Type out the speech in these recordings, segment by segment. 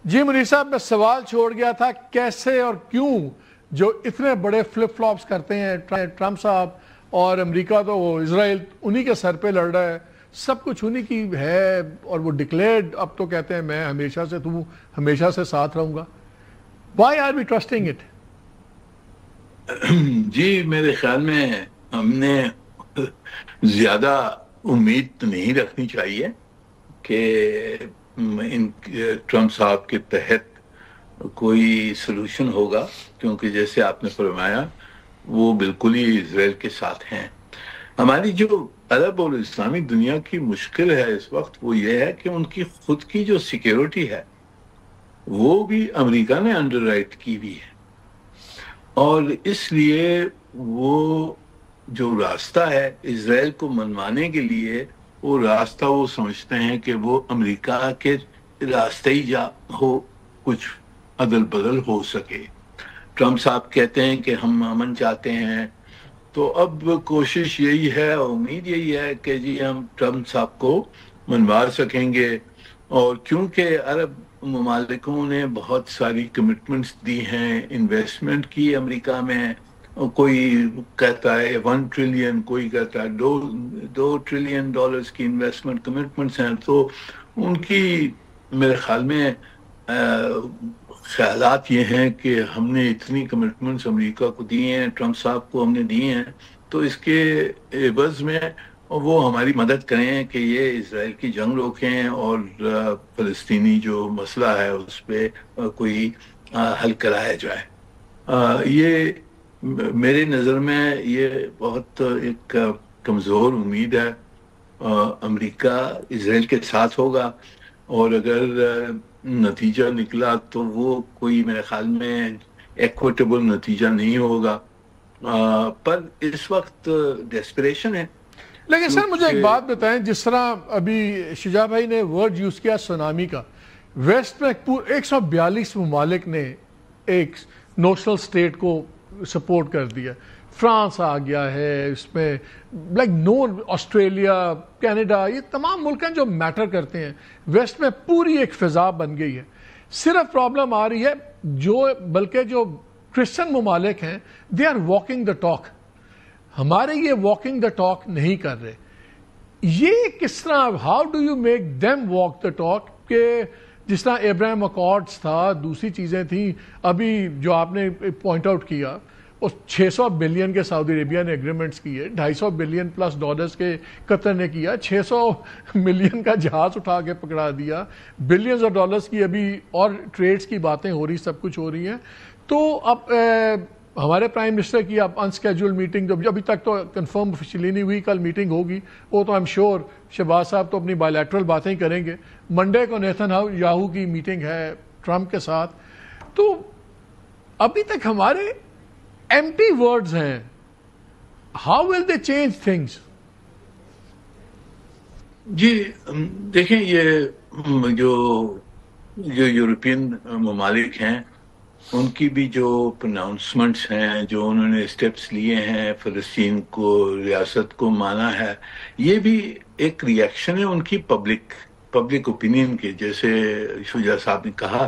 جی منیر صاحب، میں سوال چھوڑ گیا تھا کیسے اور کیوں جو اتنے بڑے فلپ فلاپس کرتے ہیں ٹرمپ صاحب، اور امریکہ تو وہ اسرائیل انہی کے سر پہ لڑ رہا ہے، سب کچھ انہی کی ہے، اور وہ ڈکلیئرڈ اب تو کہتے ہیں میں ہمیشہ سے ساتھ رہوں گا. Why are we trusting it? جی میرے خیال میں ہم نے زیادہ امید تو نہیں رکھنی چاہیے کہ ان ٹرمپ صاحب کے تحت کوئی سلوشن ہوگا، کیونکہ جیسے آپ نے فرمایا وہ بالکل ہی اسرائیل کے ساتھ ہیں. ہماری جو عرب اور اسلامی دنیا کی مشکل ہے اس وقت وہ یہ ہے کہ ان کی خود کی جو سیکیورٹی ہے وہ بھی امریکہ نے انڈر رائٹ کی ہوئی ہے، اور اس لیے وہ جو راستہ ہے اسرائیل کو منوانے کے لیے وہ راستہ وہ سمجھتے ہیں کہ وہ امریکہ کے راستے ہی ہو، کچھ عدل بدل ہو سکے. ٹرمپ صاحب کہتے ہیں کہ ہم امن چاہتے ہیں، تو اب کوشش یہی ہے، امید یہی ہے کہ جی ہم ٹرمپ صاحب کو منوا سکیں گے. اور کیونکہ عرب ممالکوں نے بہت ساری کمٹمنٹس دی ہیں انویسٹمنٹ کی امریکہ میں، کوئی کہتا ہے 1 ٹریلین، کوئی کہتا ہے 2 ٹریلین ڈالرز کی انویسٹمنٹ کمٹمنٹس ہیں، تو ان کی میرے خیال میں خیالات یہ ہیں کہ ہم نے اتنی کمٹمنٹس امریکہ کو دی ہیں، ٹرمپ صاحب کو ہم نے دی ہیں، تو اس کے عوض میں وہ ہماری مدد کریں کہ یہ اسرائیل کی جنگ روکیں اور فلسطینی جو مسئلہ ہے اس پہ کوئی حل کرایا جائے. یہ میرے نظر میں یہ بہت ایک کمزور امید ہے. امریکہ اسرائیل کے ساتھ ہوگا، اور اگر نتیجہ نکلا تو وہ کوئی میرے خیال میں ایکویٹیبل نتیجہ نہیں ہوگا. پر اس وقت ڈیسپریشن ہے. لیکن سر مجھے ایک بات بتائیں، جس طرح ابھی شجاع بھائی نے ورڈ یوز کیا سونامی کا، ویسٹ میں 142 ممالک نے ایک نوشنل سٹیٹ کو سپورٹ کر دیا. فرانس آ گیا ہے اس میں، آسٹریلیا، کینیڈا، یہ تمام ملک ہیں جو میٹر کرتے ہیں. ویسٹ میں پوری ایک فضا بن گئی ہے. صرف پرابلم آ رہی ہے بلکہ جو کرسچن ممالک ہیں they are walking the talk, ہمارے یہ واکنگ دا ٹاک نہیں کر رہے. یہ کس طرح، how do you make them walk the talk? کہ جس طرح ابراہیم اکارڈز تھا، دوسری چیزیں تھیں، ابھی جو آپ نے پوائنٹ آؤٹ کیا اس 600 بلین کے سعودی عربیہ نے اگریمنٹس کیے، 250 بلین پلس ڈالرز کے قطر نے کیا، 600 ملین کا جہاز اٹھا کے پکڑا دیا، بلینز آف ڈالرز کی ابھی اور ٹریڈز کی باتیں ہو رہی، سب کچھ ہو رہی ہیں. تو اب ہمارے پرائم منسٹر کی اب انسکیجول میٹنگ جو ابھی تک تو کنفرم آفیشلی نہیں ہوئی، کل میٹنگ ہوگی، وہ تو I'm sure شہباز صاحب تو اپنی بائیلیٹرل باتیں کریں گے. منڈے کو نیتن یاہو کی میٹنگ ہے ٹرمپ کے ساتھ. تو ابھی تک ہمارے ایمٹی ورڈز ہیں. How will they change things? جی دیکھیں، یہ جو یورپین ممالک ہیں ان کی بھی جو پرناؤنسمنٹس ہیں، جو انہوں نے اسٹیپس لیے ہیں، فلسطین کو ریاست کو مانا ہے، یہ بھی ایک ریئیکشن ہے ان کی پبلک اوپینین کے. جیسے شجاع صاحب نے کہا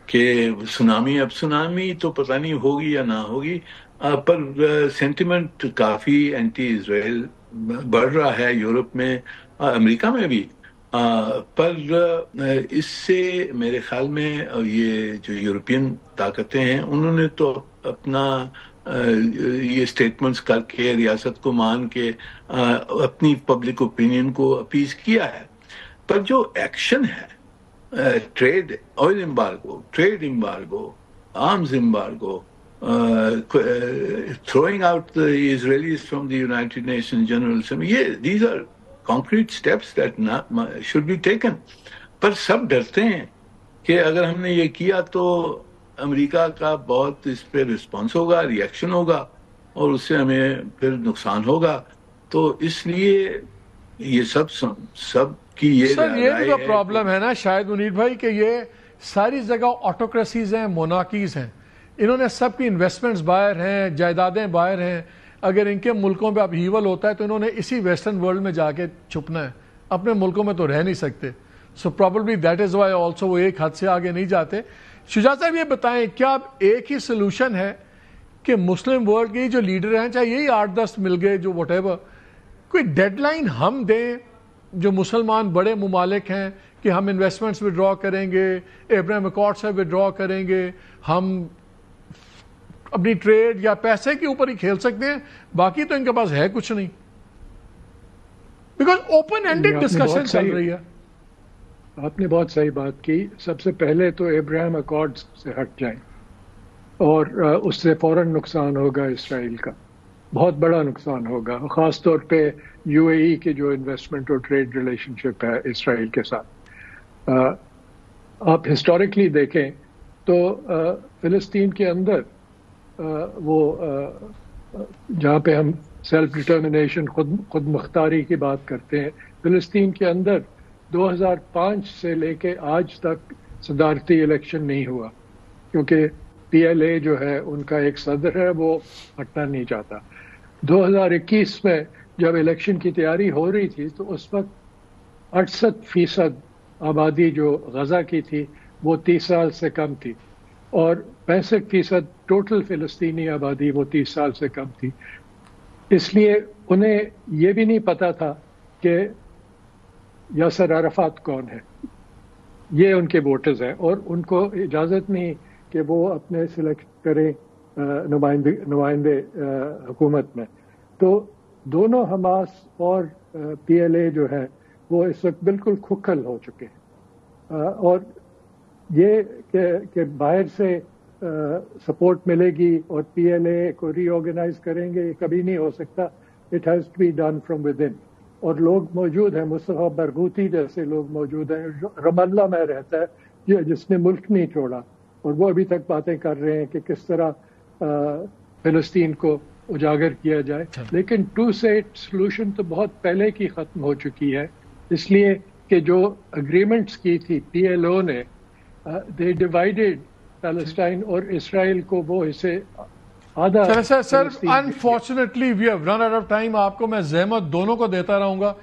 کہ سونامی تو پتہ نہیں ہوگی یا نہ ہوگی، پر سینٹیمنٹ کافی اینٹی اسرائیل بڑھ رہا ہے یورپ میں، امریکہ میں بھی. پر اس سے میرے خیال میں یہ جو یورپین طاقتیں ہیں انہوں نے تو اپنا یہ سٹیٹمنٹس کر کے ریاست کو مان کے اپنی پبلک اوپینین کو اپیز کیا ہے. پر جو ایکشن ہے، trade, oil embargo, trade embargo, arms embargo, throwing out the Israelis from the United Nations General Assembly, these are concrete steps that should be taken. پر سب ڈرتے ہیں کہ اگر ہم نے یہ کیا تو امریکہ کا بہت اس پہ رسپانس ہوگا، ریئیکشن ہوگا، اور اس سے ہمیں پھر نقصان ہوگا. تو اس لیے یہ سب کی یہ سر یہ بھی تو پرابلم ہے نا شاید منیر بھائی، کہ یہ ساری جگہ آٹوکریسیز ہیں، مونارکیز ہیں، انہوں نے سب کی انویسٹمنٹس باہر ہیں، جائیدادیں باہر ہیں. اگر ان کے ملکوں پہ اب ہیول ہوتا ہے تو انہوں نے اسی ویسٹرن ورلڈ میں جا کے چھپنا ہے، اپنے ملکوں میں تو رہ نہیں سکتے. So probably that is why also وہ ایک حد سے آگے نہیں جاتے. شجاع صاحب یہ بتائیں کیا اب ایک ہی سلوشن ہے کہ مسلم ورلڈ کے جو لیڈر ہیں چاہے یہی 8-10 مل گئے جو وٹ ایور, کوئی ڈیڈ لائن ہم دیں جو مسلمان بڑے ممالک ہیں کہ ہم انویسٹمنٹس وڈرا کریں گے, ابراہیم اکارڈ سے وڈرا کریں گے, ہم اپنی ٹریڈ یا پیسے کے اوپر ہی کھیل سکتے ہیں, باقی تو ان کے پاس ہے کچھ نہیں, بیکاز اوپن اینڈڈ ڈسکشن چل رہی ہے. آپ نے بہت صحیح بات کی. سب سے پہلے تو ابراہیم اکارڈ سے ہٹ جائیں, اور اس سے فوراً نقصان ہوگا اسرائیل کا, بہت بڑا نقصان ہوگا, خاص طور پہ یو اے ای کی جو انویسٹمنٹ اور ٹریڈ ریلیشن شپ ہے اسرائیل کے ساتھ. آپ ہسٹوریکلی دیکھیں تو فلسطین کے اندر وہ جہاں پہ ہم سیلف ڈٹرمنیشن خود مختاری کی بات کرتے ہیں, فلسطین کے اندر 2005 سے لے کے آج تک صدارتی الیکشن نہیں ہوا, کیونکہ پی ایل اے جو ہے ان کا ایک صدر ہے وہ ہٹنا نہیں چاہتا. 2021 میں جب الیکشن کی تیاری ہو رہی تھی تو اس وقت 68% آبادی جو غزہ کی تھی وہ 30 سال سے کم تھی, اور 65% ٹوٹل فلسطینی آبادی وہ 30 سال سے کم تھی. اس لیے انہیں یہ بھی نہیں پتا تھا کہ یاسر عرفات کون ہے, یہ ان کے ووٹرز ہیں, اور ان کو اجازت نہیں کہ وہ اپنے سلیکٹ کریں نمائندے حکومت میں. تو دونوں حماس اور پی ایل اے جو ہے وہ اس وقت بالکل کھکھل ہو چکے ہیں, اور یہ کہ باہر سے سپورٹ ملے گی اور پی ایل اے کو ری آرگنائز کریں گے, یہ کبھی نہیں ہو سکتا. It has to be done from within, اور لوگ موجود ہیں, مصطفیٰ برغوثی جیسے لوگ موجود ہیں جو رام اللہ میں رہتا ہے, جس نے ملک نہیں چھوڑا, اور وہ ابھی تک باتیں کر رہے ہیں کہ کس طرح فلسطین کو اجاگر کیا جائے. لیکن 2 اسٹیٹ سلوشن تو بہت پہلے کی ختم ہو چکی ہے, اس لیے کہ جو اگریمنٹس کی تھی پی ایل او نے, دے ڈیوائیڈڈ پیلسٹائن اور اسرائیل کو وہ اسے آدھا. Sir unfortunately we have run out of time. آپ کو میں زحمت دونوں کو دیتا رہوں گا,